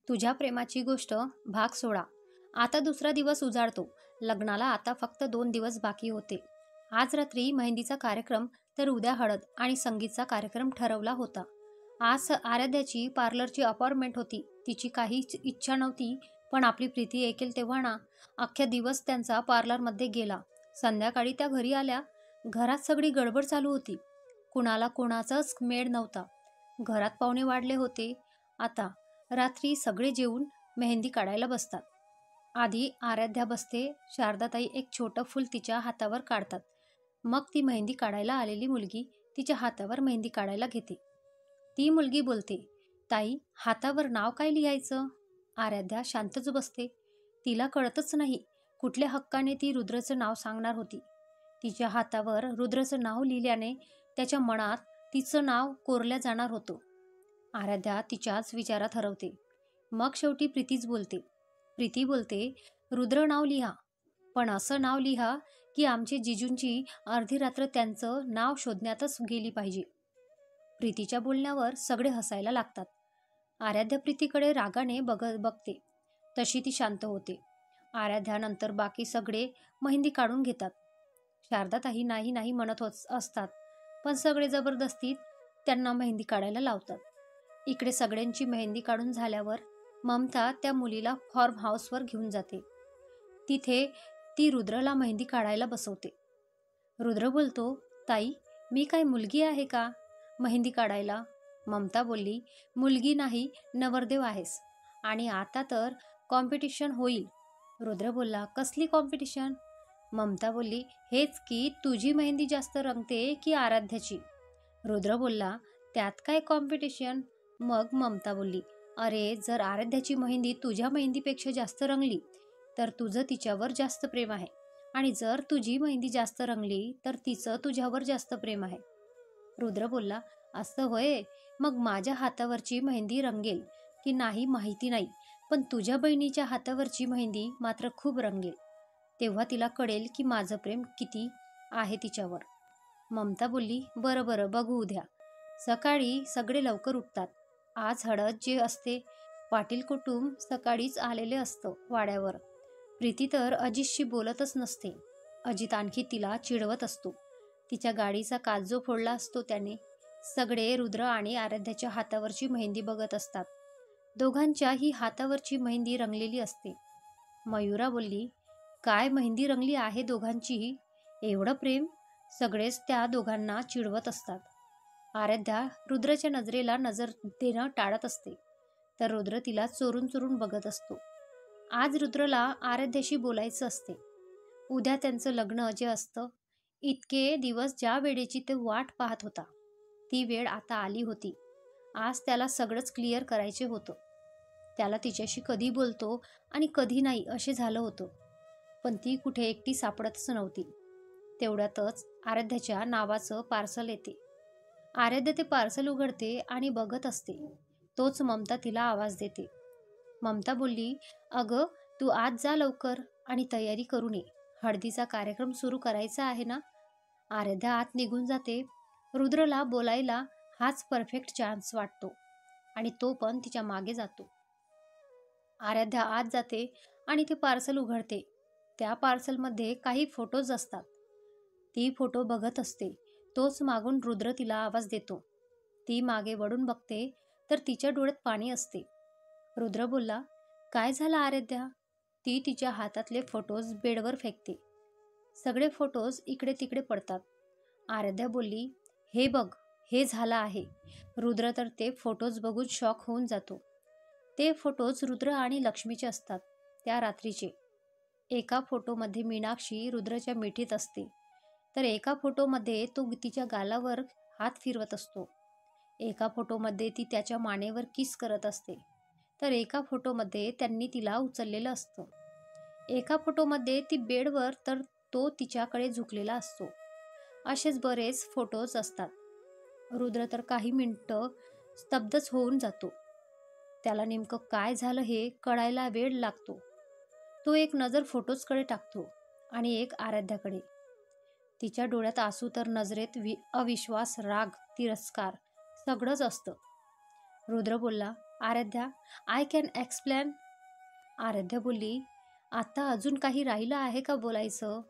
तुझ्या प्रेमाची गोष्ट भाग 16. आता दुसरा दिवस उजाडतो. लग्नाला आता फक्त 2 दिवस बाकी होते. आज रात्री मेहंदीचा कार्यक्रम तर उद्या हळद आणि संगीतचा कार्यक्रम ठरवला होता. आज आराध्याची पार्लरची अपॉइंटमेंट होती. तिची काहीच इच्छा नव्हती, पण आपली प्रीती ऐकेल तेव्हा ना. अख्ख्या दिवस त्यांचा पार्लरमध्ये गेला. संध्याकाळी त्या घरी आल्या. घरात सगळी गडबड चालू होती. कुणाला कोणाचाच मेळ नव्हता. घरात पाहुणे वाढले होते. आता रात्री सगळे जेवून मेहंदी काढायला बसतात. आधी आराध्या बसते. शारदाताई एक छोटं फूल तिच्या हातावर काढतात. मग ती मेहंदी काढायला आलेली मुलगी तिच्या हातावर मेहंदी काढायला घेते. ती मुलगी बोलते, ताई, हातावर नाव काय लिहायचं? आराध्या शांतच बसते. तिला कळतच नाही कुठल्या हक्काने ती रुद्रचं नाव सांगणार होती. तिच्या हातावर रुद्रचं नाव लिहिल्याने त्याच्या मनात तिचं नाव कोरल्या जाणार होतं. आराध्या तिच्याच विचारात हरवते. मग शेवटी प्रीतीच बोलते. प्रीती बोलते, रुद्र नाव लिहा, पण असं नाव लिहा की आमची जिजूंची अर्धी रात्र त्यांचं नाव शोधण्यातच गेली पाहिजे. प्रीतीच्या बोलण्यावर सगळे हसायला लागतात. आराध्या प्रीतीकडे रागाने बघते. तशी ती शांत होते. आराध्यानंतर बाकी सगळे मेहंदी काढून घेतात. शारदाताई नाही नाही म्हणत असतात, पण सगळे जबरदस्तीत त्यांना मेहंदी काढायला लावतात. इकडे सगळ्यांची मेहंदी काढून झाल्यावर ममता त्या मुलीला फार्म हाऊसवर घेऊन जाते. तिथे ती रुद्रला मेहंदी काढायला बसवते. रुद्र बोलतो, ताई, मी काय मुलगी आहे का मेहंदी काढायला? ममता बोलली, मुलगी नाही, नवरदेव आहेस. आणि आता तर कॉम्पिटिशन होईल. रुद्र बोलला, कसली कॉम्पिटिशन? ममता बोलली, हेच की तुझी मेहंदी जास्त रंगते की आराध्याची? रुद्र बोलला, त्यात काय कॉम्पिटिशन? मग ममता बोलली, अरे, जर आराध्याची मेहंदी तुझ्या मेहंदीपेक्षा जास्त रंगली तर तुझं तिच्यावर जास्त प्रेम आहे, आणि जर तुझी मेहंदी जास्त रंगली तर तिचं तुझ्यावर जास्त प्रेम आहे. रुद्र बोलला, असं होय, मग माझ्या हातावरची मेहंदी रंगेल की नाही माहिती नाही, पण तुझ्या बहिणीच्या हातावरची मेहंदी मात्र खूप रंगेल. तेव्हा तिला कळेल की माझं प्रेम किती आहे तिच्यावर. ममता बोलली, बरं बरं, बघू उद्या. सकाळी सगळे लवकर उठतात. आज हळद जे असते, पाटील कुटुंब सकाळीच आलेले असतं वाड्यावर. प्रीती तर अजितशी बोलतच नसते. अजित आणखी तिला चिडवत असतो. तिच्या गाडीचा काच फोडला असतो त्याने. सगळे रुद्र आणि आराध्याच्या हातावरची मेहंदी बघत असतात. दोघांच्याही हातावरची मेहंदी रंगलेली असते. मयुरा बोलली, काय मेहंदी रंगली आहे दोघांचीही, एवढं प्रेम? सगळेच त्या दोघांना चिडवत असतात. आराध्या रुद्रच्या नजरेला नजर देणं टाळत असते, तर रुद्र तिला चोरून चोरून बघत असतो. आज रुद्रला आराध्याशी बोलायचं असते. उद्या त्यांचं लग्न जे असतं, इतके दिवस ज्या वेळेची ते वाट पाहत होता, ती वेळ आता आली होती. आज त्याला सगळंच क्लिअर करायचे होतं. त्याला तिच्याशी कधी बोलतो आणि कधी नाही असे झालं होतं, पण ती कुठे एकटी सापडतच नव्हती. तेवढ्यातच आराध्याच्या नावाचं पार्सल येते. आराध्या ते पार्सल उघडते आणि बघत असते. तोच ममता तिला आवाज देते. ममता बोलली, अगं, तू आज जा लवकर आणि तयारी करून ये. हळदीचा कार्यक्रम सुरू करायचा आहे ना. आराध्या आत निघून जाते. रुद्रला बोलायला हाच परफेक्ट चान्स वाटतो आणि तो पण तिच्या मागे जातो. आराध्या आत जाते आणि ते पार्सल उघडते. त्या पार्सलमध्ये काही फोटोज असतात. ती फोटो बघत असते. तोच मागून रुद्र तिला आवाज देतो. ती मागे वळून बघते तर तिच्या डोळ्यात पाणी असते. रुद्र बोलला, काय झालं आराध्या? ती तिच्या हातातले फोटोज बेडवर फेकते. सगळे फोटोज इकडे तिकडे पडतात. आराध्या बोलली, हे बघ, हे झालं आहे. रुद्र तर ते फोटोज बघून शॉक होऊन जातो. ते फोटोज रुद्र आणि लक्ष्मीचे असतात, त्या रात्रीचे. एका फोटोमध्ये मीनाक्षी रुद्रच्या मिठीत असते, तर एका फोटोमध्ये तो तिच्या गालावर हात फिरवत असतो. एका फोटोमध्ये ती त्याच्या मानेवर किस करत असते, तर एका फोटोमध्ये त्यांनी तिला उचललेलं असतं. एका फोटोमध्ये ती बेडवर, तर तो तिच्याकडे झुकलेला असतो. असेच बरेच फोटोज असतात. रुद्र तर काही मिनिटं स्तब्धच होऊन जातो. त्याला नेमकं काय झालं हे कळायला वेळ लागतो. तो एक नजर फोटोजकडे टाकतो आणि एक आराध्याकडे. तिच्या डोळ्यात आसू तर नजरेत अविश्वास, राग, तिरस्कार सगळंच असतं. रुद्र बोलला, Aradhya, I can explain. Aradhya बोलली, आता अजून काही राहिलं आहे का बोलायचं?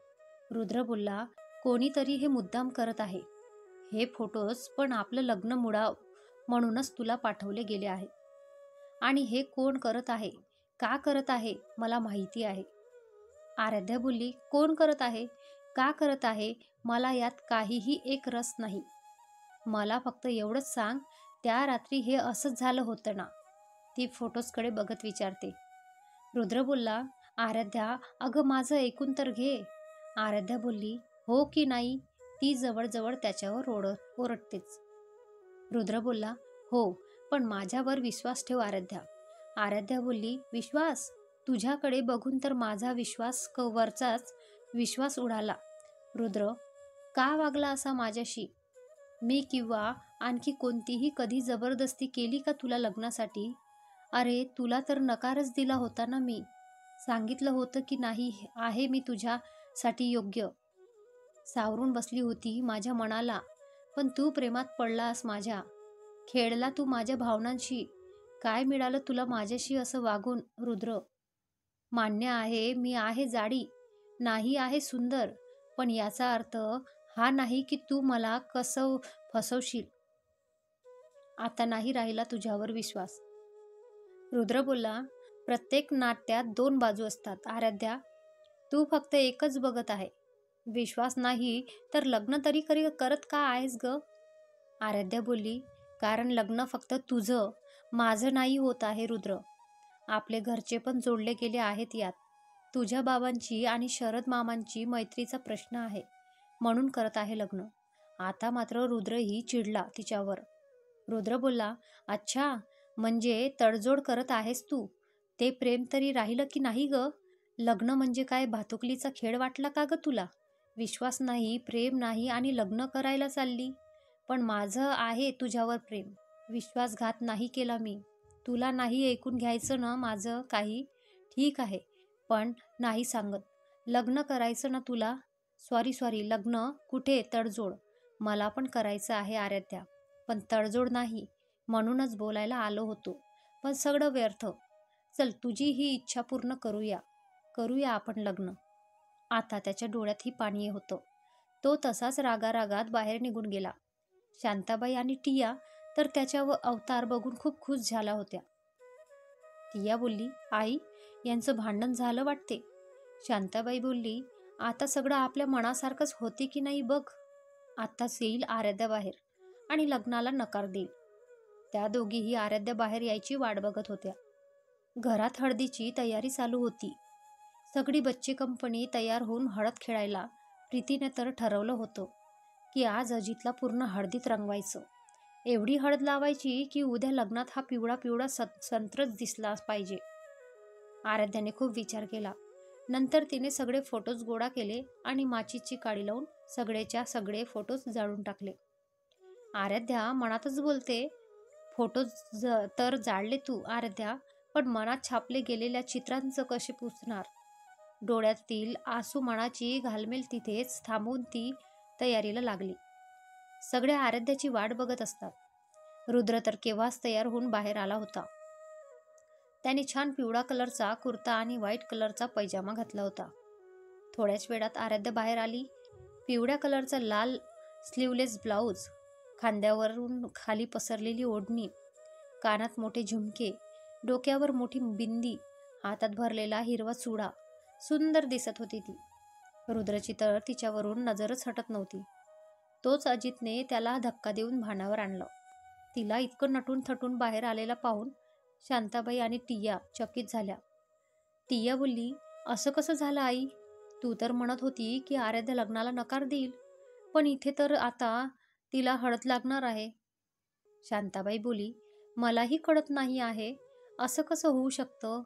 रुद्र बोलला, कोणीतरी हे मुद्दाम करत आहे. हे फोटोज पण आपलं लग्न मुडाव म्हणूनच तुला पाठवले गेले आहे. आणि हे कोण करत आहे, का करत आहे मला माहिती आहे. आराध्या बोलली, कोण करत आहे, का करत आहे, मला यात काहीही एक रस नाही. मला फक्त एवढंच सांग, त्या रात्री हे असंच झालं होतं ना? ती फोटोजकडे बघत विचारते. रुद्र बोलला, आराध्या, अगं माझं ऐकून तर घे. आराध्या बोलली, हो की नाही? ती जवळजवळ त्याच्यावर ओरडतेच. रुद्र बोलला, हो, पण माझ्यावर विश्वास ठेव आराध्या. आराध्या बोलली, विश्वास? तुझ्याकडे बघून तर माझा विश्वास वरचाच विश्वास उडाला. रुद्र, का वागला असा माझ्याशी? मी किंवा आणखी कोणतीही कधी जबरदस्ती केली का तुला लग्नासाठी? अरे तुला तर नकारच दिला होता ना मी. सांगितलं होतं की नाही आहे मी तुझ्यासाठी योग्य. सावरून बसली होती माझ्या मनाला, पण तू प्रेमात पडलास माझ्या. खेळला तू माझ्या भावनांशी. काय मिळालं तुला माझ्याशी असं वागून रुद्र? मान्य आहे मी आहे जाडी, नाही आहे सुंदर, पण याचा अर्थ हा नाही की तू मला कसं फसवशील. आता नाही राहिला तुझ्यावर विश्वास. रुद्र बोलला, प्रत्येक नाट्यात दोन बाजू असतात आराध्या. तू फक्त एकच बघत आहे. विश्वास नाही तर लग्न तरी करत का आहेस ग? आराध्या बोलली, कारण लग्न फक्त तुझं माझं नाही होत आहे रुद्र. आपले घरचे पण जोडले गेले आहेत यात. तुझ्या बाबांची आणि शरद मामांची मैत्रीचा प्रश्न आहे म्हणून करत आहे लग्न. आता मात्र रुद्रही चिडला तिच्यावर. रुद्र बोलला, अच्छा, म्हणजे तडजोड करत आहेस तू. ते प्रेम तरी राहिलं की नाही ग? लग्न म्हणजे काय भातुकलीचा खेळ वाटला का ग तुला? विश्वास नाही, प्रेम नाही आणि लग्न करायला चालली. पण माझं आहे तुझ्यावर प्रेम. विश्वासघात नाही केला मी. तुला नाही ऐकून घ्यायचं ना माझं काही? ठीक आहे, पण नाही सांगत. लग्न करायचं ना तुला? सॉरी, लग्न कुठे, तडजोड. मला पण करायचं आहे आराध्या, पण तडजोड नाही. म्हणूनच बोलायला आलो होतो, पण सगळं व्यर्थ. चल, तुझी ही इच्छा पूर्ण करूया आपण लग्न. आता त्याच्या डोळ्यातही पाणी होतं. तो तसाच रागारागात बाहेर निघून गेला. शांताबाई आणि टिया तर त्याच्या अवतार बघून खूप खुश झाल्या होत्या. टिया बोलली, आई, यांचं भांडण झालं वाटते. शांताबाई बोलली, आता सगळं आपल्या मनासारखंच होते की नाही बघ. आत्ताच येईल आराध्या बाहेर आणि लग्नाला नकार देईल. त्या दोघीही आराध्या बाहेर यायची वाट बघत होत्या. घरात हळदीची तयारी चालू होती. सगळी बच्ची कंपनी तयार होऊन हळद खेळायला. प्रीतीने तर ठरवलं होतं की आज अजितला पूर्ण हळदीत रंगवायचं. एवढी हळद लावायची की उद्या लग्नात हा पिवळा पिवळा संत्रच दिसला पाहिजे. आराध्याने खूप विचार केला. नंतर तिने सगळे फोटोज गोळा केले आणि माचीची काडी लावून सगळेच्या सगळे फोटोज जाळून टाकले. आराध्या मनातच बोलते, फोटोज तर जाळले तू आराध्या, पण मनात छापले गेलेल्या चित्रांचं कसे पुसणार? डोळ्यातील आसू मनाची घालमेल तिथेच थांबवून ती तयारीला लागली. सगळे आराध्याची वाट बघत असतात. रुद्र तर केव्हाच तयार होऊन बाहेर आला होता. त्याने छान पिवळा कलरचा कुर्ता आणि व्हाईट कलरचा पैजामा घातला होता. थोड्याच वेळात आराध्या बाहेर आली. पिवळ्या कलरचा लाल स्लीवलेस ब्लाऊज, खांद्यावरून खाली पसरलेली ओढणी, कानात मोठे झुमके, डोक्यावर मोठी बिंदी, हातात भरलेला हिरवा चुडा. सुंदर दिसत होती ती. रुद्रची तर तिच्यावरून नजरच हटत नव्हती. तोच अजितने त्याला धक्का देऊन भानावर आणलं. तिला इतकं नटून थटून बाहेर आलेला पाहून शांताबाई आणि टिया चकित झाल्या. टिया बोलली, असं कसं झालं आई? तू तर म्हणत होती की आराध्या लग्नाला नकार देईल, पण इथे तर आता तिला हळद लागणार आहे. शांताबाई बोली, मलाही कळत नाही आहे, असं कसं होऊ शकतं?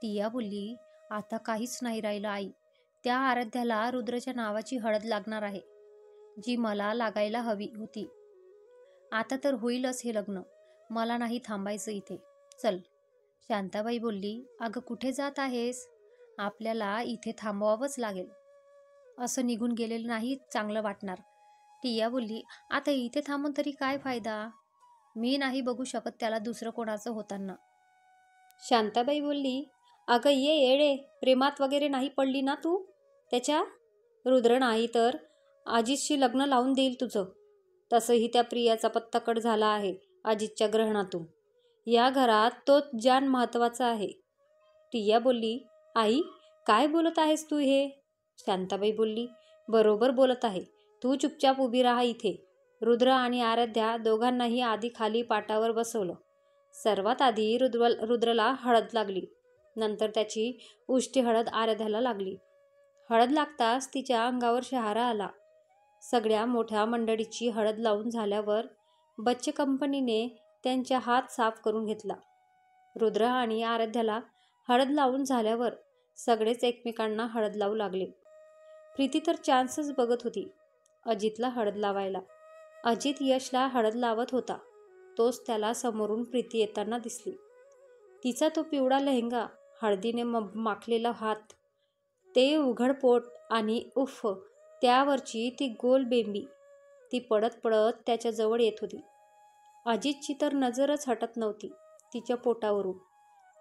टिया बोलली, आता काहीच नाही राहिलं आई. त्या आराध्याला रुद्रच्या नावाची हळद लागणार आहे, जी मला लागायला हवी होती. आता तर होईलच हे लग्न. मला नाही थांबायचं इथे. चल. शांताबाई बोलली, अगं कुठे जात आहेस? आपल्याला इथे थांबवावंच लागेल. असं निघून गेलेलं नाही चांगलं वाटणार. टिया बोलली, आता इथे थांबून तरी काय फायदा? मी नाही बघू शकत त्याला दुसरं कोणाचं होताना. शांताबाई बोलली, अगं ये येडे, प्रेमात वगैरे नाही पडली ना तू त्याच्या? रुद्र नाही तर अजितशी लग्न लावून देईल तुझं. तसंही त्या प्रियाचा पत्ता कट झाला आहे अजितच्या ग्रहणातून. या घरात तोच जान महत्त्वाचा आहे. प्रिया बोलली, आई काय बोलत आहेस तू हे? शांताबाई बोलली, बरोबर बोलत आहे. तू चुपचाप उभी राहा इथे. रुद्र आणि आराध्या दोघांनाही आधी खाली पाटावर बसवलं. सर्वात आधी रुद्रला हळद लागली. नंतर त्याची उष्टी हळद आराध्याला लागली. हळद लागताच तिच्या अंगावर शहारा आला. सगळ्या मोठ्या मंडळीची हळद लावून झाल्यावर बच्चे कंपनीने त्यांच्या हात साफ करून घेतला. रुद्र आणि आराध्याला हळद लावून झाल्यावर सगळेच एकमेकांना हळद लावू लागले. प्रीती तर चान्सच बघत होती अजितला हळद लावायला. अजित यशला हळद लावत होता. तोच त्याला समोरून प्रीती येताना दिसली. तिचा तो पिवळा लेहंगा, हळदीने माखलेला हात, ते उघड पोट आणि उफ त्यावरची ती गोल बेंबी. ती पडत पडत त्याच्याजवळ येत होती. अजितची तर नजरच हटत नव्हती तिच्या पोटावरून.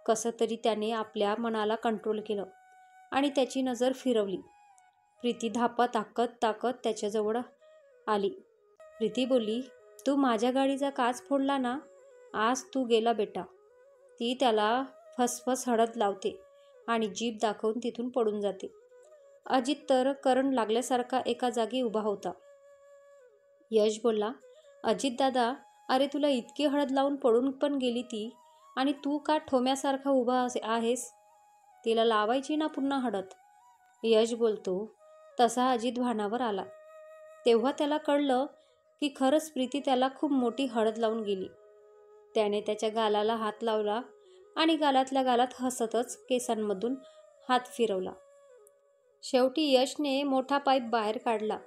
कसं तरी त्याने आपल्या मनाला कंट्रोल केलं आणि त्याची नजर फिरवली. प्रीती धापा ताकत त्याच्याजवळ आली. प्रीती बोलली, तू माझ्या गाडीचा काच फोडला ना, आज तू गेला बेटा. ती त्याला फसफस हळद लावते आणि जीभ दाखवून तिथून पडून जाते. अजित तर करंट लागल्यासारखा एका जागी उभा होता. यश बोलला, अजित दादा, अरे तुला इतकी हळद लावून पडून पण गेली ती, आणि तू का ठोम्यासारखा उभा आहेस? तिला लावायची ना पुन्हा हळद. यश बोलतो तसा अजित भानावर आला. तेव्हा त्याला कळलं की खरंच प्रीती त्याला खूप मोठी हळद लावून गेली. त्याने त्याच्या गालाला हात लावला आणि गालातल्या गालात हसतच केसांमधून हात फिरवला. शेवटी यशने मोठा पाईप बाहेर काढला.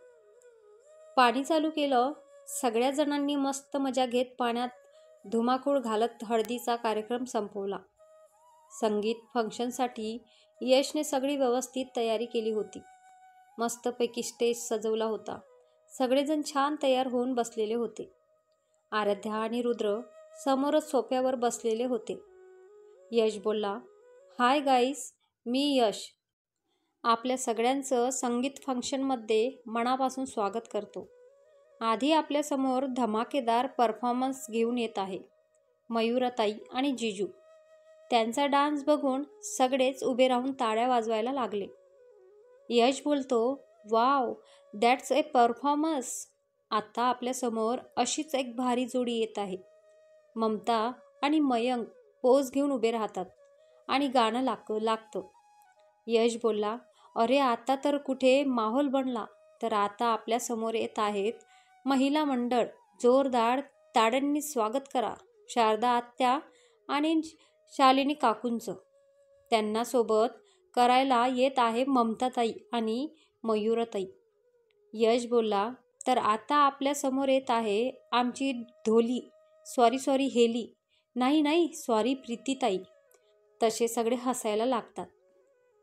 पाणी चालू केलं. सगळ्या जणांनी मस्त मजा घेत पाण्यात धुमाकूळ घालत हळदीचा कार्यक्रम संपवला. संगीत फंक्शनसाठी यशने सगळी व्यवस्थित तयारी केली होती. मस्तपैकी स्टेज सजवला होता. सगळेजण छान तयार होऊन बसलेले होते. आराध्या आणि रुद्र समोरच सोफ्यावर बसलेले होते. यश बोलला, हाय गाईस, मी यश. आपल्या सगळ्यांचं संगीत फंक्शनमध्ये मनापासून स्वागत करतो. आधी आपल्यासमोर धमाकेदार परफॉर्मन्स घेऊन येत आहे मयुराताई आणि जिजू. त्यांचा डान्स बघून सगळेच उभे राहून टाळ्या वाजवायला लागले. यश बोलतो, वाव, दॅट्स ए परफॉर्मन्स. आता आपल्यासमोर अशीच एक भारी जोडी येत आहे. ममता आणि मयंक पोज घेऊन उभे राहतात आणि गाणं लागतं. यश बोलला, अरे आता तर कुठे माहोल बनला. तर आता आपल्यासमोर येत आहेत महिला मंडळ. जोरदार ताड्यांनी स्वागत करा शारदा आत्या आणि शालिनी काकूंचं. त्यांना सोबत करायला येत आहे ममताताई आणि मयुराताई. यश बोलला, तर आता आपल्यासमोर येत आहे आमची ढोली, सॉरी हेली, नाही सॉरी प्रीतीताई. तसे सगळे हसायला लागतात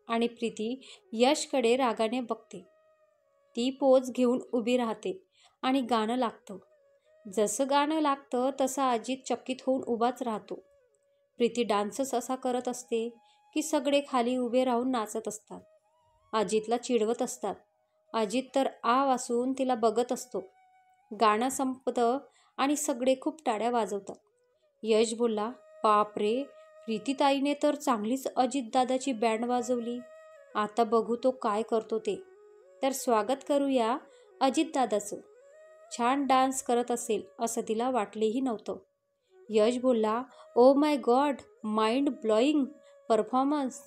आणि प्रीती यशकडे रागाने बघते. ती पोज घेऊन उभी राहते आणि गाणं लागतं. जसं गाणं लागतं तसा अजित चकित होऊन उभाच राहतो. प्रीती डान्सच असा करत असते की सगळे खाली उभे राहून नाचत असतात. अजितला चिडवत असतात. अजित तर आ वासून तिला बघत असतो. गाणं संपतं आणि सगळे खूप टाळ्या वाजवतात. यश बोलला, बापरे, प्रीतीताईने तर चांगलीच अजितदादाची बँड वाजवली. आता बघू तो काय करतो ते. तर स्वागत करूया अजितदादाचं. छान डान्स करत असेल असं तिला वाटलेही नव्हतं. यश बोलला, oh my God, mind blowing performance.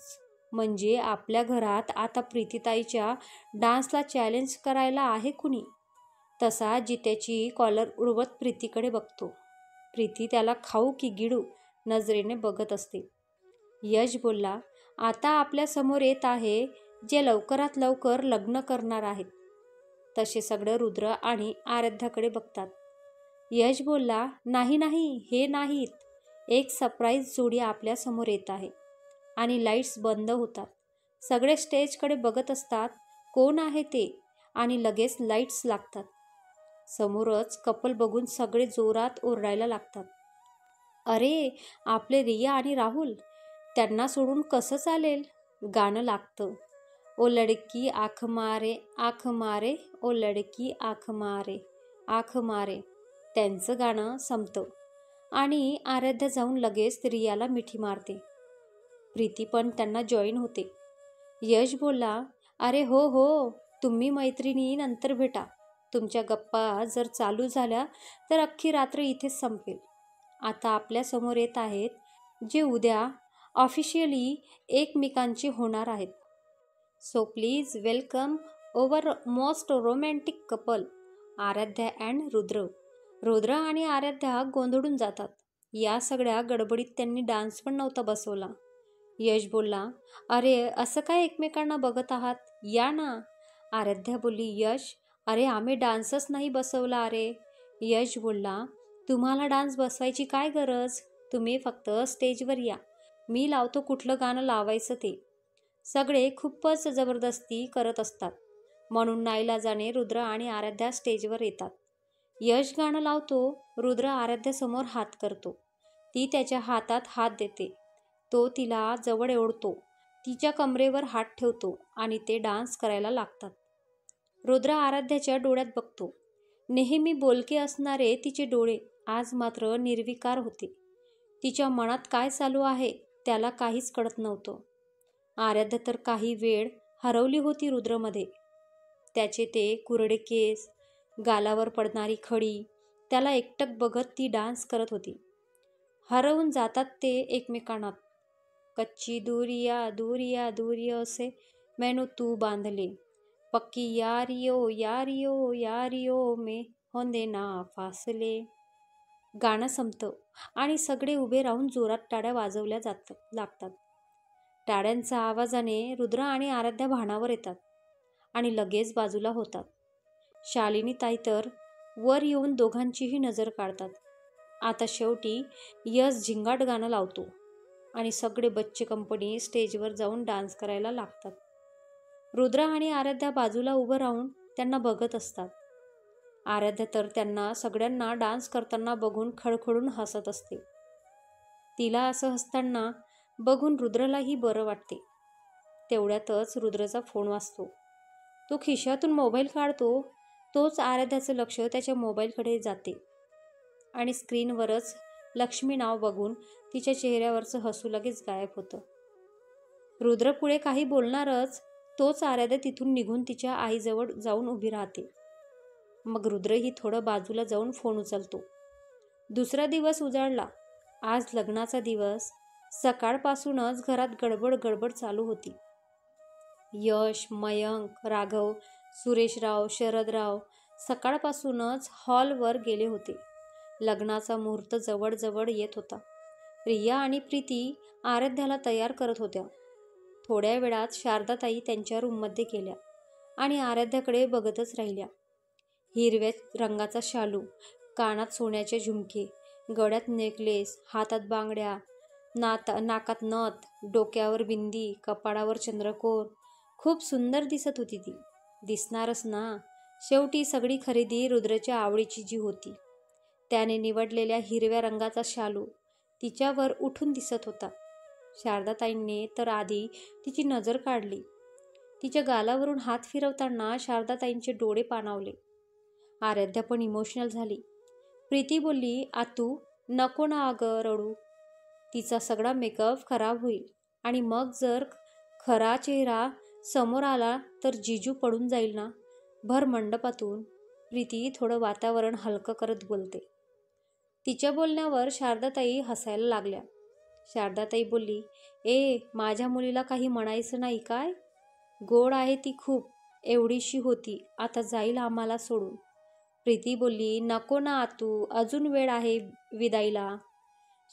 म्हणजे आपल्या घरात आता प्रीतीताईच्या डान्सला चॅलेंज करायला आहे कुणी. तसा जित्याची कॉलर उडवत प्रीतीकडे बघतो. प्रीती त्याला खाऊ की गिळू नजरेने बघत असते. यश बोलला, आता आपल्यासमोर येत आहे जे लवकरात लवकर लग्न करणार आहेत. तसे सगळं रुद्र आणि आराध्याकडे बघतात. यश बोलला, नाही हे नाहीत. एक सरप्राईज जोडी आपल्यासमोर येत आहे. आणि लाईट्स बंद होतात. सगळे स्टेजकडे बघत असतात कोण आहे ते, आणि लगेच लाईट्स लागतात. समोरच कपल बघून सगळे जोरात ओरडायला लागतात. अरे, आपले रिया आणि राहुल, त्यांना सोडून कसं चालेल? गाणं लागतं. ओ लडकी आँख मारे, आँख मारे, ओ लडकी आँख मारे, आँख मारे. त्यांचं गाणं संपतं आणि आराध्या जाऊन लगेच रियाला मिठी मारते. प्रीती पण त्यांना जॉईन होते. यश बोलला, अरे हो हो, तुम्ही मैत्रिणी नंतर भेटा. तुमच्या गप्पा जर चालू झाल्या तर अख्खी रात्र इथेच संपेल. आता आपल्या समोर येत आहेत जे उद्या ऑफिशियली एकमेकांचे होणार आहेत. So please welcome over most romantic couple, Aradhya and Rudra. Rudra आणि आराध्या गोंधळून जातात. या सगळ्या गडबडीत त्यांनी डान्स पण नव्हता बसवला. यश बोलला, अरे असं काय एकमेकांना बघत आहात, या ना. आराध्या बोलली, यश, अरे आम्ही डान्सच नाही बसवला अरे. यश बोलला, तुम्हाला डान्स बसवायची काय गरज, तुम्ही फक्त स्टेजवर या, मी लावतो कुठलं गाणं लावायचं ते. सगळे खूपच जबरदस्ती करत असतात म्हणून नाईलाजाने रुद्र आणि आराध्या स्टेजवर येतात. यश गाणं लावतो, रुद्र आराध्यासमोर हात करतो. ती त्याच्या हातात हात देते. तो तिला जवळ ओढतो, तिच्या कमरेवर हात ठेवतो आणि ते डान्स करायला लागतात. रुद्र आराध्याच्या डोळ्यात बघतो. नेहमी बोलके असणारे तिचे डोळे आज मात्र निर्विकार होते. तिच्या मनात काय चालू आहे त्याला काहीच कळत नव्हतं. आराध्या तर काही वेळ हरवली होती रुद्रमध्ये. त्याचे ते कुरडे केस, गालावर पडणारी खडी, त्याला एकटक बघत ती डान्स करत होती. हरवून जातात ते एकमेकांना. कच्ची दूरिया दूरिया दूरियो से मैनू तू बांधले, पक्की यारियो यारियो यारियो में होंदे ना फासले. गाणं संपतं आणि सगळे उभे राहून जोरात टाळ्या वाजवल्या लागतात. टाळ्यांच्या आवाजाने रुद्र आणि आराध्या भानावर येतात आणि लगेच बाजूला होतात. शालिनी ताई तर वर येऊन दोघांचीही नजर काढतात. आता शेवटी यश झिंगाट गाणं लावतो आणि सगळे बच्चे कंपनी स्टेजवर जाऊन डान्स करायला लागतात. रुद्र आणि आराध्या बाजूला उभं राहून त्यांना बघत असतात. आराध्या तर त्यांना सगळ्यांना डान्स करताना बघून खळखळून हसत असते. तिला असं हसताना बघून रुद्रलाही बरं वाटते. तेवढ्यातच रुद्रचा फोन वाजतो. तो खिशातून मोबाईल काढतो. तोच आराध्याचं लक्ष त्याच्या मोबाईलकडे जाते आणि स्क्रीनवरच लक्ष्मी नाव बघून तिच्या चेहऱ्यावरचं हसू लगेच गायब होतं. रुद्र पुढे काही बोलणारच तोच आराध्या तिथून निघून तिच्या आईजवळ जाऊन उभी राहते. मग रुद्रही थोडं बाजूला जाऊन फोन उचलतो. दुसरा दिवस उजाडला. आज लग्नाचा दिवस. सकाळपासूनच घरात गडबड गडबड चालू होती. यश, मयंक, राघव, सुरेशराव, शरदराव सकाळपासूनच हॉलवर गेले होते. लग्नाचा मुहूर्त जवळ येत होता. रिया आणि प्रीती आराध्याला तयार करत होत्या. थोड्या वेळात शारदाताई त्यांच्या रूममध्ये गेल्या आणि आराध्याकडे बघतच राहिल्या. हिरव्या रंगाचा शालू, कानात सोन्याचे झुमके, गळ्यात नेकलेस, हातात बांगड्या, नाकात नथ, डोक्यावर बिंदी, कपाळावर चंद्रकोर. खूप सुंदर दिसत होती ती. दिसणारच ना. शेवटी सगळी खरेदी रुद्रच्या आवडीची जी होती. त्याने निवडलेल्या हिरव्या रंगाचा शालू तिच्यावर उठून दिसत होता. शारदाताईंनी तर आधी तिची नजर काढली. तिच्या गालावरून हात फिरवताना शारदाताईंचे डोळे पाणावले. आराध्या पण इमोशनल झाली. प्रीती बोलली, आतू नको ना अगं रडू. तिचा सगळा मेकअप खराब होईल आणि मग जर खरा चेहरा समोर आला तर जीजू पडून जाईल ना. भर मंडपातून. प्रीती थोडं वातावरण हलकं करत बोलते. तिच्या बोलण्यावर शारदाताई हसायला लागल्या. शारदाताई बोलली, ए माझ्या मुलीला काही म्हणायचं नाही काय? गोड आहे ती खूप. एवढीशी होती, आता जाईल आम्हाला सोडून. प्रीती बोलली, नको ना आतू, अजून वेळ आहे विदाईला.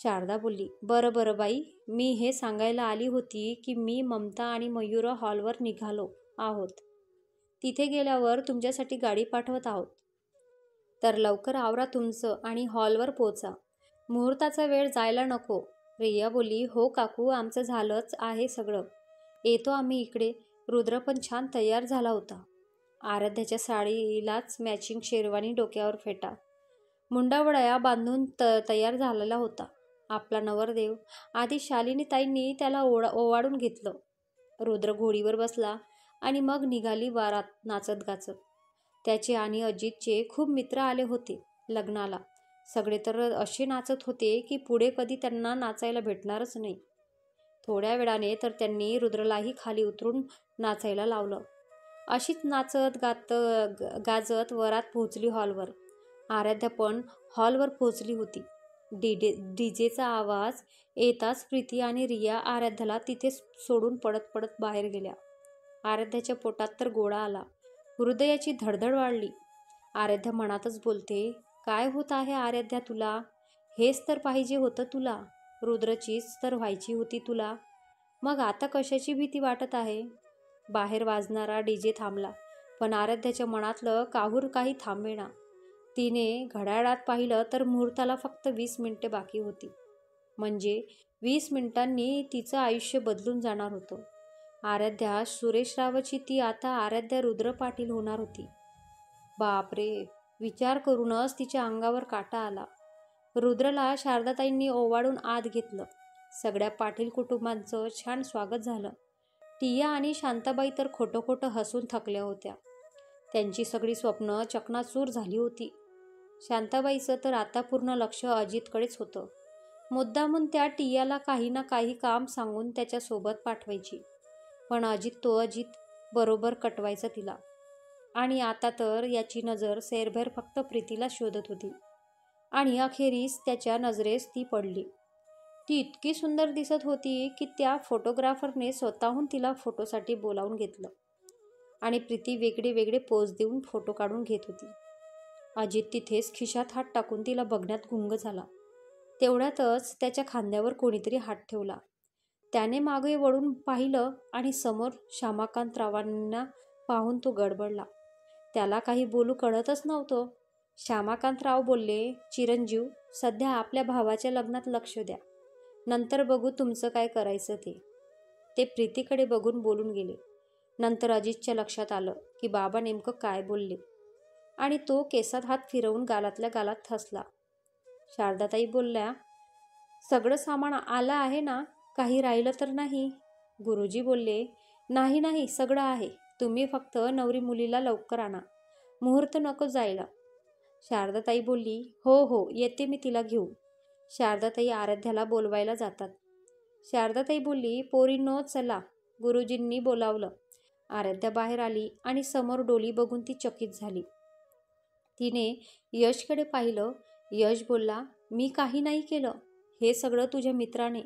शारदा बोलली, बरं बरं बाई, मी हे सांगायला आली होती की मी, ममता आणि मयूर हॉलवर निघालो आहोत. तिथे गेल्यावर तुमच्यासाठी गाडी पाठवत आहोत. तर लवकर आवरा तुमचं आणि हॉलवर पोचा. मुहूर्ताचा वेळ जायला नको. रिया बोलली, हो काकू, आमचं झालंच आहे सगळं. येतो आम्ही इकडे. रुद्र पण छान तयार झाला होता. आराध्याच्या साडीलाच मॅचिंग शेरवानी, डोक्यावर फेटा, मुंडावळ्या बांधून तयार झालेला होता. आपला नवरदेव आधी शालिनीताईंनी त्याला ओवाळून घेतलं. रुद्र घोडीवर बसला आणि मग निघाली वारात नाचत गाचत. त्याचे आणि अजितचे खूप मित्र आले होते लग्नाला. सगळे तर असे नाचत होते की पुढे कधी त्यांना नाचायला भेटणारच नाही. थोड्या वेळाने तर त्यांनी रुद्रलाही खाली उतरून नाचायला लावलं. अशीच नाचत गाजत वरात पोहोचली हॉलवर. आराध्या पण हॉलवर पोहोचली होती. डीजेचा आवाज येताच प्रीती आणि रिया आराध्याला तिथे सोडून पडत पडत बाहेर गेल्या. आराध्याच्या पोटात तर गोळा आला. हृदयाची धडधड वाढली. आराध्या मनातच बोलते, काय होत आहे आराध्या तुला? हेच तर पाहिजे होतं तुला. रुद्रचीच तर व्हायची होती तुला. मग आता कशाची भीती वाटत आहे? बाहेर वाजणारा डीजे थांबला, पण आराध्याच्या मनातलं काहूर काही थांबेना. तिने घड्याळात पाहिलं तर मुहूर्ताला फक्त 20 मिनिटे बाकी होती. म्हणजे 20 मिनिटांनी तिचं आयुष्य बदलून जाणार होतं. आराध्या सुरेश रावची ती आता आराध्या रुद्र पाटील होणार होती. बापरे, विचार करूनच तिच्या अंगावर काटा आला. रुद्रला शारदाताईंनी ओवाळून आत घेतलं. सगळ्या पाटील कुटुंबांचं छान स्वागत झालं. टिया आणि शांताबाई तर खोटं खोटं हसून थकल्या होत्या. त्यांची सगळी स्वप्न चकनाचूर झाली होती. शांताबाईचं तर आता पूर्ण लक्ष अजितकडेच होतं. मुद्दामून त्या टियाला काही ना काही काम सांगून त्याच्यासोबत पाठवायची. पण अजित बरोबर कटवायचा तिला. आणि आता तर याची नजर सैरभैर फक्त प्रीतीला शोधत होती. आणि अखेरीस त्याच्या नजरेस ती पडली. ती इतकी सुंदर दिसत होती की त्या फोटोग्राफरने स्वतःहून तिला फोटोसाठी बोलावून घेतलं. आणि प्रीती वेगळे वेगळे पोज देऊन फोटो काढून घेत होती. अजित तिथेच खिशात हात टाकून तिला बघण्यात गुंग झाला. तेवढ्यातच त्याच्या खांद्यावर कोणीतरी हात ठेवला. त्याने मागे वळून पाहिलं आणि समोर श्यामाकांतरावांना पाहून तो गडबडला. त्याला काही बोलू कळतच नव्हतं. श्यामाकांतराव बोलले, चिरंजीव, सध्या आपल्या भावाच्या लग्नात लक्ष द्या. नंतर बघू तुमचं काय करायचं ते. ते प्रीतीकडे बघून बोलून गेले. नंतर अजितच्या लक्षात आलं की बाबा नेमकं काय बोलले आणि तो केसात हात फिरवून गालातल्या गालात हसला. शारदाताई बोलल्या, सगळं सामान आलं आहे ना? काही राहिलं तर नाही? गुरुजी बोलले, नाही, सगळं आहे. तुम्ही फक्त नवरी मुलीला लवकर आणा. मुहूर्त नको जायला. शारदाताई बोलली, हो, येते मी तिला घेऊन. शारदाताई आराध्याला बोलवायला जातात. शारदाताई बोलली, पोरींनो चला, गुरुजींनी बोलावलं. आराध्या बाहेर आली आणि समोर डोली बघून ती चकित झाली. तिने यशकडे पाहिलं. यश बोलला, मी काही नाही केलं. हे सगळं तुझ्या मित्राने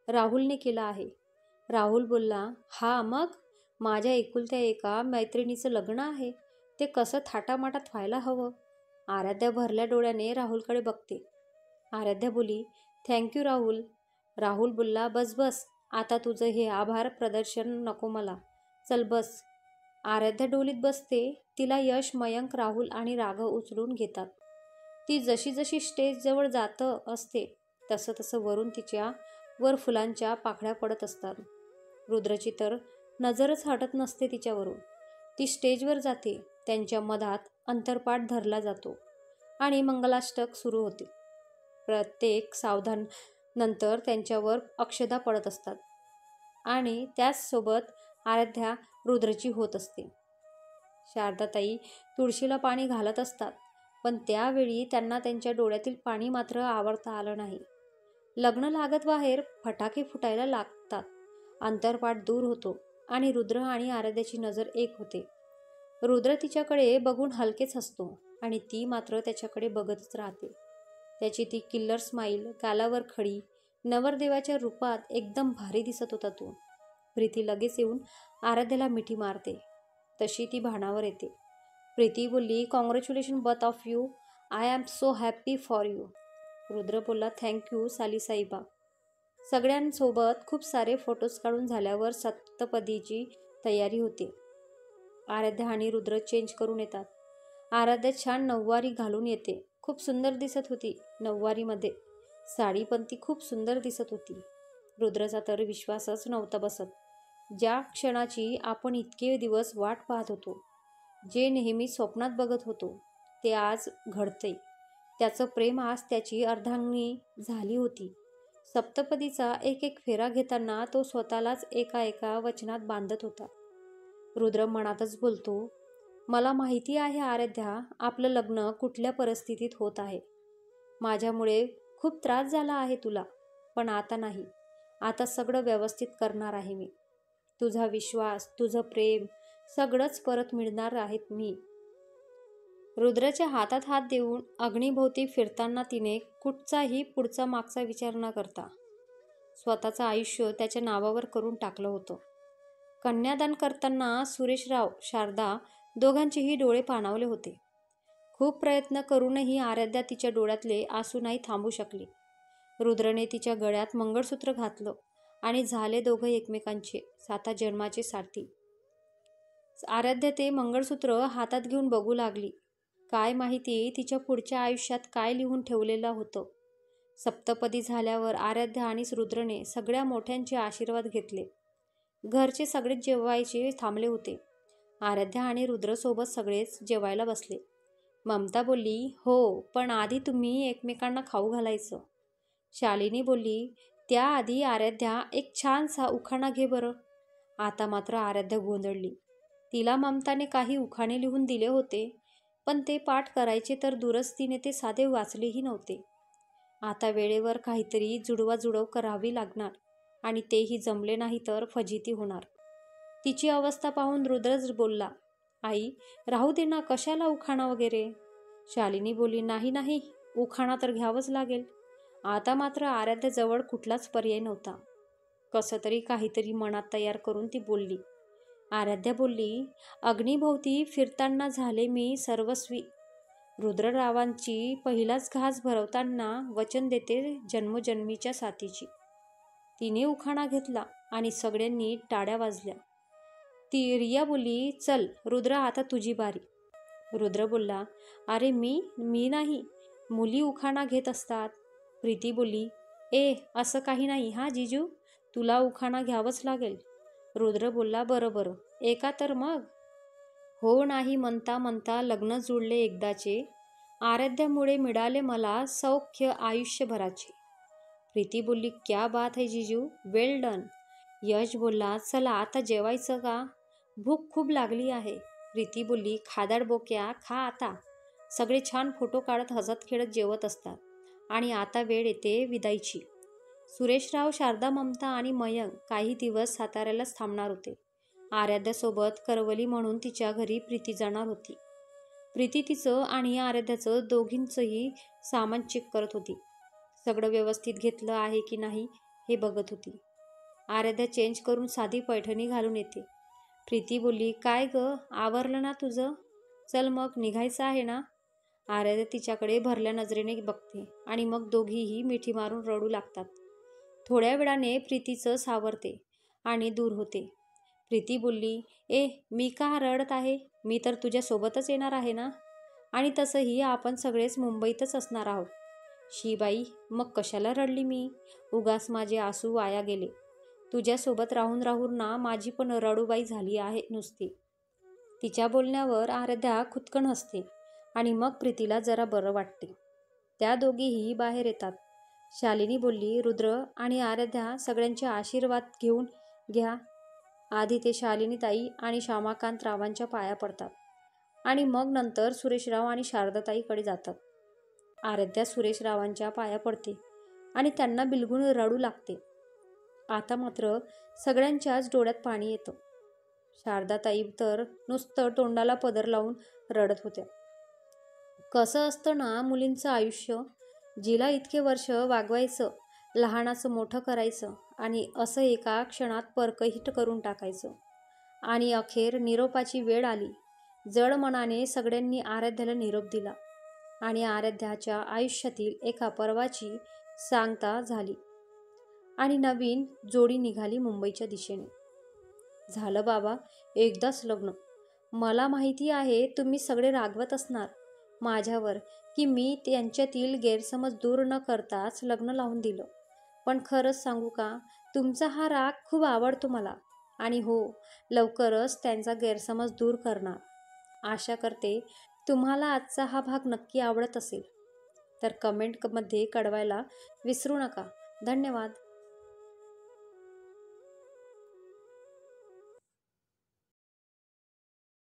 राहुलने केलं आहे. राहुल बोलला, हा मग? माझ्या एकुलत्या एका मैत्रिणीचं लग्न आहे. ते कसं थाटामाटात व्हायला हवं. आराध्या भरल्या डोळ्याने राहुलकडे बघते. आराध्या बोली, थँक्यू राहुल. राहुल बोलला, बस, आता तुझं हे आभार प्रदर्शन नको मला. चल बस. आराध्या डोलीत बसते. तिला यश, मयंक, राहुल आणि राघव उचलून घेतात. ती जशी स्टेजजवळ जात असते तसं वरून तिच्या वर फुलांच्या पाकळ्या पडत असतात. रुद्रची तर नजरच हटत नसते तिच्यावरून. ती स्टेजवर जाते. त्यांच्या मधात अंतरपाठ धरला जातो आणि मंगलाष्टक सुरू होते. प्रत्येक सावधान नंतर त्यांच्यावर अक्षदा पडत असतात आणि त्याचसोबत आराध्या रुद्रची होत असते. शारदाताई तुळशीला पाणी घालत असतात, पण त्यावेळी त्यांना त्यांच्या डोळ्यातील पाणी मात्र आवरता आलं नाही. लग्न लागत बाहेर फटाके फुटायला लागतात. अंतरपाठ दूर होतो आणि रुद्र आणि आराध्याची नजर एक होते. रुद्र तिच्याकडे बघून हलकेच हसतो आणि ती मात्र त्याच्याकडे बघतच राहते. त्याची ती किल्लर स्माईल, गालावर खडी, नवरदेवाच्या रूपात एकदम भारी दिसत होता तो. प्रीती लगेच येऊन आराध्याला मिठी मारते. तशी ती भानावर येते. प्रीती बोलली, congratulation both of you. I am so happy for you. Rudra बोलला, थँक्यू सालीसाहेबा. सगळ्यांसोबत खूप सारे फोटोज काढून झाल्यावर सप्तपदीची तयारी होते. आराध्या आणि रुद्र चेंज करून येतात. आराध्या छान नऊवारी घालून येते. खूप सुंदर दिसत होती नऊवारीमध्ये. साडी पण ती खूप सुंदर दिसत होती. रुद्रचा तर विश्वासच नव्हता बसत. ज्या क्षणाची आपण इतके दिवस वाट पाहत होतो जे नेहमी स्वप्नात बघत होतो ते आज घडते. त्याचं प्रेम आज त्याची अर्धांगिनी झाली होती. सप्तपदीचा एक एक फेरा घेताना तो स्वतःलाच एका एका वचनात बांधत होता. रुद्र मनातच बोलतो, मला माहिती आहे आराध्या, आपलं लग्न कुठल्या परिस्थितीत होत आहे. माझ्यामुळे खूप त्रास झाला आहे तुला, पण आता नाही. आता सगळं व्यवस्थित करणार आहे मी. तुझा विश्वास, तुझं प्रेम सगळंच परत मिळणार आहेत मी. रुद्राच्या हातात हात देऊन अग्नीभोवती फिरताना तिने कुठचाही पुढचा मागचा विचार न करता स्वतःचं आयुष्य त्याच्या नावावर करून टाकलं होतं. कन्यादान करताना सुरेशराव, शारदा दोघांचेही डोळे पाणावले होते. खूप प्रयत्न करूनही आराध्या तिच्या डोळ्यातले आसू नाही थांबू शकली. रुद्रने तिच्या गळ्यात मंगळसूत्र घातलं आणि झाले दोघं एकमेकांचे 7 जन्माचे साथी. आराध्या ते मंगळसूत्र हातात घेऊन बघू लागली. काय माहिती तिच्या पुढच्या आयुष्यात काय लिहून ठेवलेलं होतं. सप्तपदी झाल्यावर आराध्या आणि रुद्रने सगळ्या मोठ्यांचे आशीर्वाद घेतले. घरचे सगळेच जेवायचे थांबले होते. आराध्या आणि रुद्रसोबत सगळेच जेवायला बसले. ममता बोलली, हो, पण आधी तुम्ही एकमेकांना खाऊ घालायचं. शालिनी बोलली, त्याआधी आराध्या एक छानसा उखाणा घे बरं. आता मात्र आराध्या गोंधळली. तिला ममताने काही उखाणे लिहून दिले होते, पण ते पाठ करायचे तर दूरच तिने ते साधे वाचलेही नव्हते. आता वेळेवर काहीतरी जुळवाजुळव करावी लागणार आणि तेही जमले नाही तर फजिती होणार. तिची अवस्था पाहून रुद्रच बोलला, आई, राहू दे ना, कशाला उखाणा वगैरे. शालिनी बोलली, नाही नाही, उखाणा तर घ्यावंच लागेल. आता मात्र आराध्याजवळ कुठलाच पर्याय नव्हता. कसं तरी काहीतरी मनात तयार करून ती बोलली. आराध्या बोलली, अग्नीभोवती फिरताना झाले मी सर्वस्वी. रुद्ररावांची पहिलाच घास भरवताना वचन देते जन्मोजन्मीच्या साथीची. तिने उखाणा घेतला आणि सगळ्यांनी टाळ्या वाजल्या. ती रिया बोलली, चल रुद्र, आता तुझी बारी. रुद्र बोलला, अरे मी नाही, मुली उखाणा घेत असतात. प्रीती बोलली, असं काही नाही हा जीजू, तुला उखाणा घ्यावंच लागेल. रुद्र बोलला, बरं बरं, एका तर मग. हो नाही म्हणता म्हणता लग्न जुळले एकदाचे. आराध्यामुळे मिळाले मला सौख्य आयुष्यभराचे. प्रीती बोलली, क्या बात है जीजू, वेल डन. यश बोलला, चला आता जेवायचं का, भूक खूप लागली आहे. प्रीती बोलली, खादाड बोक्या, खा आता. सगळे छान फोटो काढत हसत खेळत जेवत असतात आणि आता वेळ येते विदाईची. सुरेशराव, शारदा, ममता आणि मयंक काही दिवस साताऱ्यालाच थांबणार होते. आराध्यासोबत करवली म्हणून तिच्या घरी प्रीती जाणार होती. प्रीती तिचं आणि आराध्याचं दोघींचंही सामान चेक करत होती. सगळं व्यवस्थित घेतलं आहे की नाही हे बघत होती. आराध्या चेंज करून साधी पैठणी घालून येते. प्रीती बोलली, काय ग, आवरलं ना तुझं, चल मग निघायचं आहे ना. आराध्या तिच्याकडे भरल्या नजरेने बघते आणि मग दोघीही मिठी मारून रडू लागतात. थोड्या वेळाने प्रीतीचं सावरते आणि दूर होते. प्रीती बोलली, मी का रडत आहे, मी तर तुझ्यासोबतच येणार आहे ना, आणि तसंही आपण सगळेच मुंबईतच असणार आहोत. शी बाई, मग कशाला रडली मी, उगाच माझे आसू वाया गेले. तुझ्यासोबत राहून राहून ना माझी पण रडूबाई झाली आहे नुसती. तिच्या बोलण्यावर आराध्या खुदकन हसते आणि मग प्रीतीला जरा बरं वाटते. त्या दोघीही बाहेर येतात. शालिनी बोलली, रुद्र आणि आराध्या सगळ्यांचे आशीर्वाद घेऊन घ्या. आधी ते शालिनीताई आणि श्यामाकांत रावांच्या पाया पडतात आणि मग नंतर सुरेशराव आणि शारदाताईकडे जातात. आराध्या सुरेशरावांच्या पाया पडते आणि त्यांना बिलगून रडू लागते. आता मात्र सगळ्यांच्याच डोळ्यात पाणी येतं. शारदाताई तर नुसतं तोंडाला पदर लावून रडत होत्या. कसं असतं ना मुलींचं आयुष्य, जिला इतके वर्ष वागवायचं, लहानाचं मोठं करायचं आणि असं एका क्षणात परकहिट करून टाकायचं. आणि अखेर निरोपाची वेळ आली. जड मनाने सगळ्यांनी आराध्याला निरोप दिला आणि आराध्याच्या आयुष्यातील एका पर्वाची सांगता झाली आणि नवीन जोडी निघाली मुंबईच्या दिशेने. झालं बाबा, एकदाच लग्न. मला माहिती आहे तुम्ही सगळे रागवत असणार माझ्यावर की मी त्यांच्यातील गैरसमज दूर न करताच लग्न लावून दिलं. पण खरंच सांगू का, तुमचा हा राग खूप आवडतो मला आणि हो, लवकरच त्यांचा गैरसमज दूर करणार. आशा करते तुम्हाला आजचा हा भाग नक्की आवडत असेल. तर कमेंटमध्ये कळवायला विसरू नका. धन्यवाद.